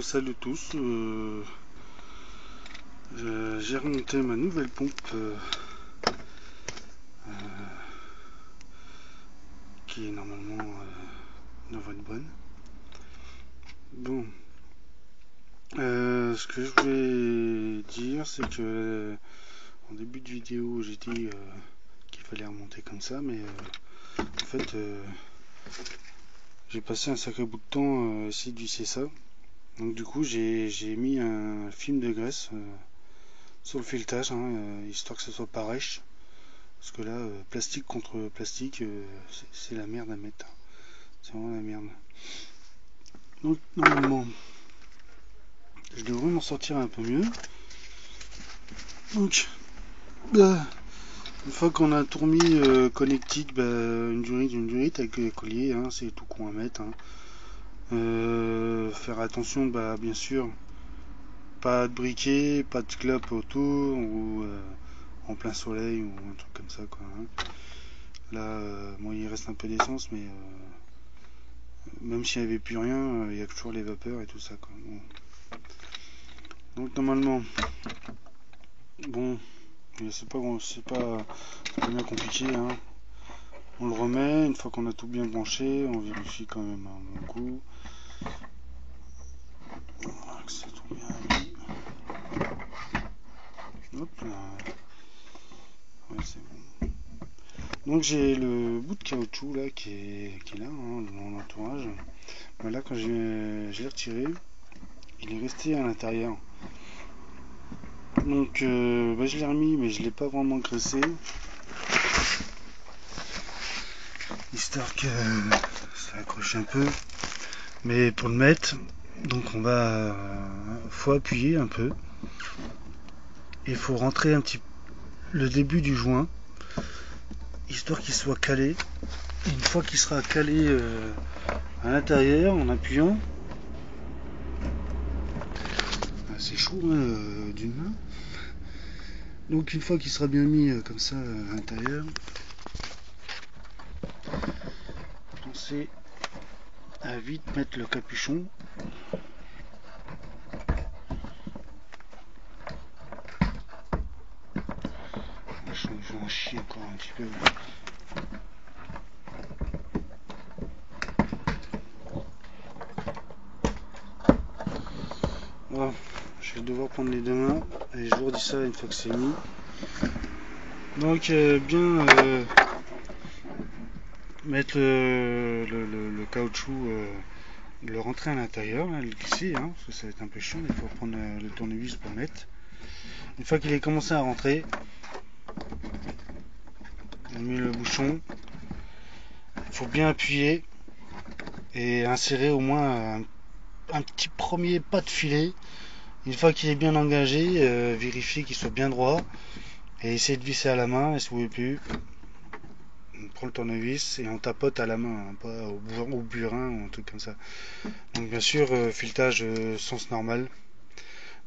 Salut tous, j'ai remonté ma nouvelle pompe qui est normalement devrait être bonne. Bon, ce que je voulais dire, c'est que en début de vidéo j'ai dit qu'il fallait remonter comme ça, mais en fait j'ai passé un sacré bout de temps à essayer de visser ça. Donc du coup j'ai mis un film de graisse sur le filetage, histoire que ce soit pareil. Parce que là, plastique contre plastique, c'est la merde à mettre. C'est vraiment la merde. Donc normalement, je devrais m'en sortir un peu mieux. Donc, une fois qu'on a tout remis connectique, une durite avec les colliers, c'est tout con à mettre. Faire attention, bien sûr, pas de briquet, pas de clope autour ou en plein soleil ou un truc comme ça, quoi. Là, bon, il reste un peu d'essence, mais même s'il n'y avait plus rien, il y a toujours les vapeurs et tout ça, quoi. Bon. Donc normalement, bon, c'est pas bien compliqué, On le remet, une fois qu'on a tout bien branché, on vérifie quand même un bon coup. Voilà, que c'est tout bien mis. Hop là. Ouais, c'est bon. Donc j'ai le bout de caoutchouc là qui est là, dans l'entourage. Là quand j'ai retiré, il est resté à l'intérieur. Donc je l'ai remis, mais je l'ai pas vraiment graissé, histoire que ça accroche un peu. Mais pour le mettre, donc faut appuyer un peu. Il faut rentrer un petit le début du joint, histoire qu'il soit calé. Et une fois qu'il sera calé à l'intérieur, en appuyant, c'est chaud d'une main. Donc une fois qu'il sera bien mis comme ça à l'intérieur, pensez à vite mettre le capuchon. Je vais en chier encore un petit peu. Voilà, je vais devoir prendre les deux mains et je vous redis ça une fois que c'est mis. Donc mettre le caoutchouc, le rentrer à l'intérieur, le glisser, parce que ça va être un peu chiant, il faut prendre le tournevis pour le mettre. Une fois qu'il est commencé à rentrer, on met le bouchon, il faut bien appuyer et insérer au moins un petit premier pas de filet. Une fois qu'il est bien engagé, vérifiez qu'il soit bien droit et essayez de visser à la main, et si vous ne pouvez plus, on prend le tournevis et on tapote à la main, pas au burin ou un truc comme ça. Donc bien sûr, filetage sens normal,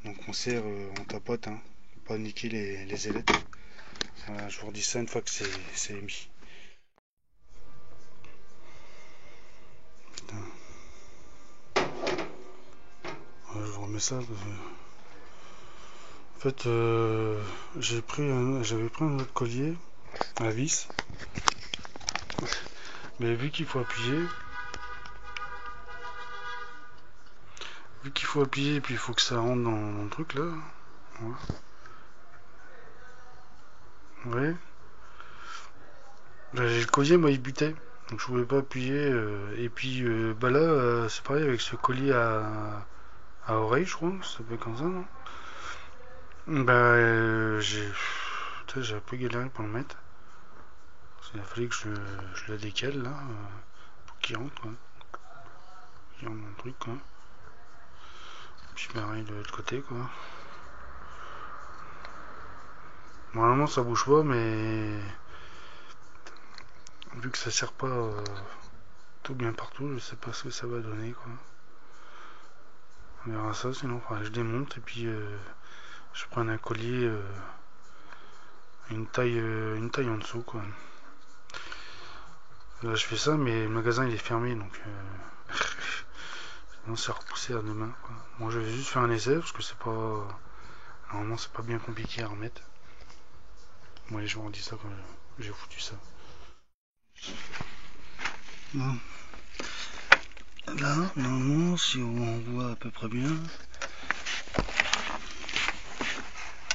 donc on serre, on tapote, pour pas niquer les ailettes. Voilà, je vous redis ça une fois que c'est mis. Putain. Ouais, je vous remets ça parce que... En fait, j'avais pris un autre collier à vis, mais vu qu'il faut appuyer, et puis il faut que ça rentre dans le truc là. Ouais. J'ai le collier, moi il butait, donc je pouvais pas appuyer. Et puis là, c'est pareil avec ce collier à oreille, je crois, ça s'appelle comme ça, non? J'ai un peu galéré pour le mettre. Il a fallu que je le décale là, pour qu'il rentre, quoi. Qu'il rentre dans le truc, quoi. Puis pareil de l'autre côté, quoi. Normalement ça bouge pas, mais vu que ça sert pas tout bien partout, je sais pas ce que ça va donner, quoi. On verra ça, sinon je démonte et puis je prends un collier une taille en dessous, quoi. Là je fais ça, mais le magasin il est fermé, donc Sinon c'est repoussé à demain, quoi. Moi je vais juste faire un essai parce que c'est pas. Normalement c'est pas bien compliqué à remettre. Moi je vous redis ça quand j'ai foutu ça. Bon. Là, normalement, si on voit à peu près bien.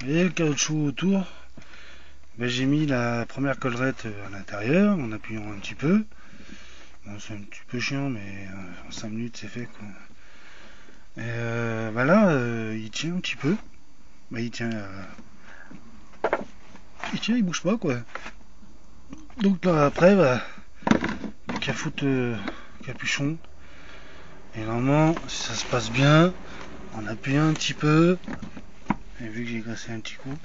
Et le caoutchouc autour. Ben, j'ai mis la première collerette à l'intérieur en appuyant un petit peu. Bon, c'est un petit peu chiant, mais en 5 minutes c'est fait, quoi. Et ben là, il tient un petit peu. Ben, il tient, il bouge pas, quoi. Donc là, après, bah, qu'à foutre capuchon. Et normalement, si ça se passe bien, on appuie un petit peu. Et vu que j'ai graissé un petit coup.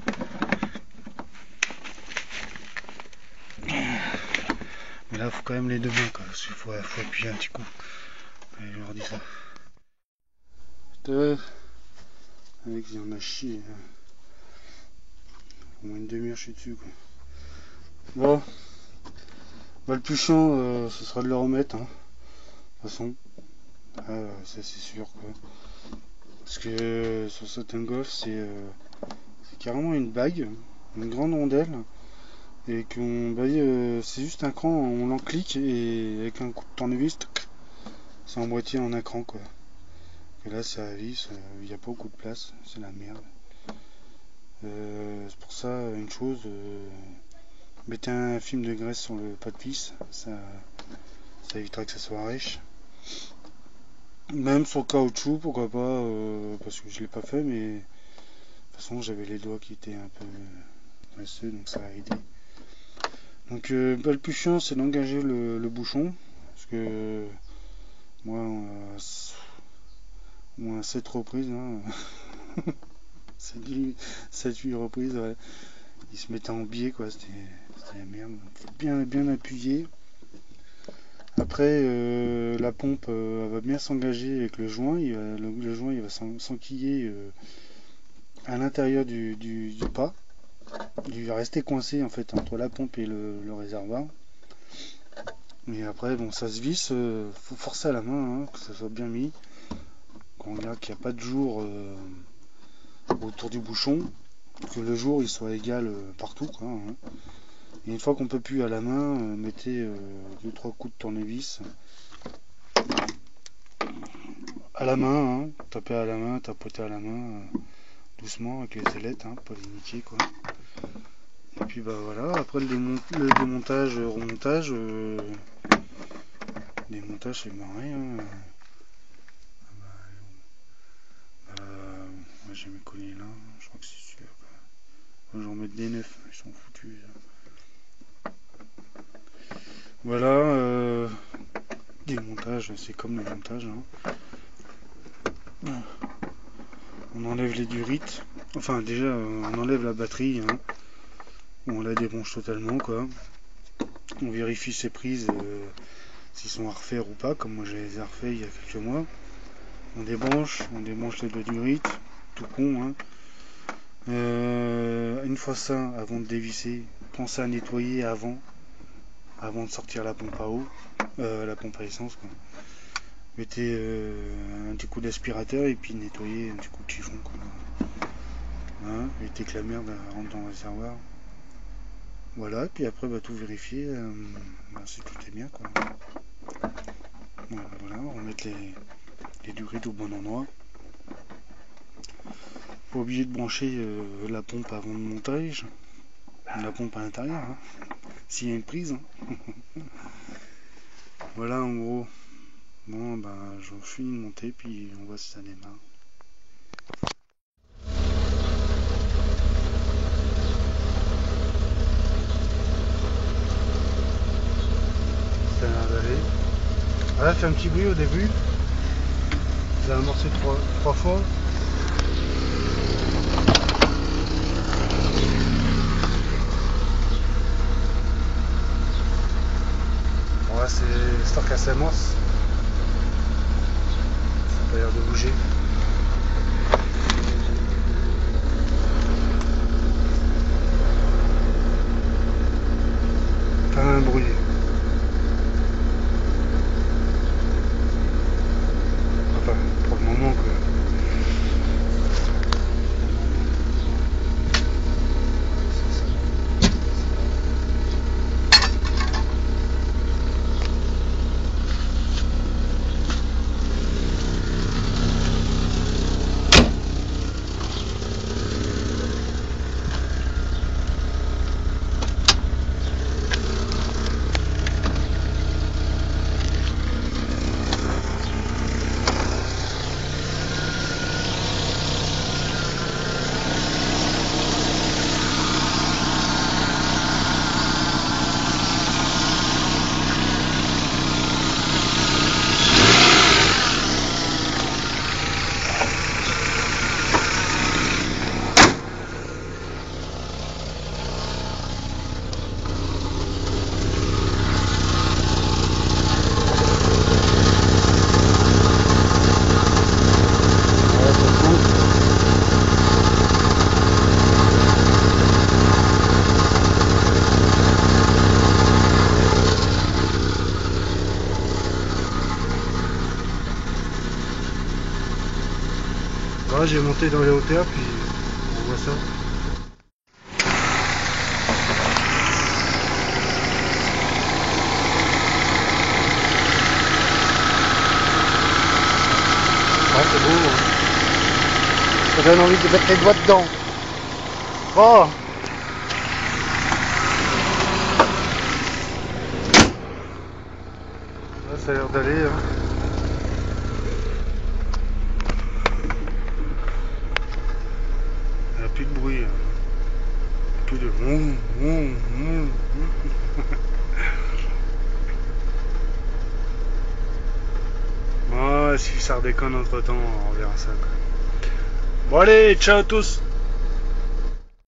Mais là, il faut quand même les deux mains, quoi, parce qu'il faut appuyer un petit coup. Et je leur dis ça. Avec, il y en a chié. Au moins une demi-heure, je suis dessus, quoi. Bon. Bah, le plus chiant, ce sera de le remettre, hein. De toute façon. Ça, c'est sûr, quoi. Parce que sur certains golf, c'est carrément une bague, une grande rondelle. Et qu'on c'est juste un cran, on l'enclique et avec un coup de tournevis, c'est emboîté en un cran, quoi. Et là c'est à vis, il n'y a pas beaucoup de place, c'est la merde. C'est pour ça une chose, mettez un film de graisse sur le pas de vis, ça évitera que ça soit riche. Même sur le caoutchouc, pourquoi pas, parce que je l'ai pas fait, mais de toute façon j'avais les doigts qui étaient un peu graisseux, donc ça a aidé. Donc le plus chiant c'est d'engager le bouchon, parce que moi au moins 7 reprises, hein. 7-8 reprises, ouais. Il se mettait en biais, quoi, c'était la merde. Faut bien appuyer. Après la pompe elle va bien s'engager avec le joint, le joint il va s'enquiller à l'intérieur du pas. Il va rester coincé en fait entre la pompe et le réservoir. Et après, bon, ça se visse, faut forcer à la main, hein, que ça soit bien mis. Qu'on regarde qu'il n'y a pas de jour autour du bouchon, que le jour il soit égal partout, quoi, hein. Et une fois qu'on peut plus à la main, mettez 2-3 coups de tournevis à la main, hein, tapez à la main, tapotez à la main, doucement avec les ailettes, hein, pas les niquer, quoi. Et puis bah voilà, après le démontage, remontage, démontage c'est marré, hein. J'ai mes colliers là, je crois que c'est sûr. J'en mets des neufs, ils sont foutus. Voilà, démontage, c'est comme le montage, hein. On enlève les durites, enfin déjà on enlève la batterie, hein. On la débranche totalement, quoi. On vérifie ses prises, s'ils sont à refaire ou pas, comme moi je les ai refaits il y a quelques mois. On débranche les deux durites, tout con, hein. Une fois ça, avant de dévisser, pensez à nettoyer avant de sortir la pompe à eau, la pompe à essence, quoi. Mettez un petit coup d'aspirateur et puis nettoyez un petit coup de chiffon, quoi. Hein, évitez que la merde rentre dans le réservoir. Voilà, puis après tout vérifier, si tout est bien, quoi. Voilà, on va mettre les durites au bon endroit. Pas oublier de brancher la pompe avant le montage, la pompe à l'intérieur, hein, s'il y a une prise, hein. Voilà en gros. Bon je finis de monter puis on voit si ça démarre. Ça a l'air d'aller. Voilà, fait un petit bruit au début. Ça a amorcé trois fois. Voilà, c'est l'histoire qu'elle s'amorce. Ça n'a pas l'air de bouger. Pas un bruit. Enfin, Là, j'ai monté dans les hauteurs, puis on voit ça. Ah, c'est beau. Hein. Ça donne envie de mettre les doigts dedans. Oh! Là, ça a l'air d'aller. Hein. Il n'y a plus de bruit. Hein. Plus de... Bon, si ça redéconne entre temps, on verra ça. Quoi. Bon allez, ciao à tous.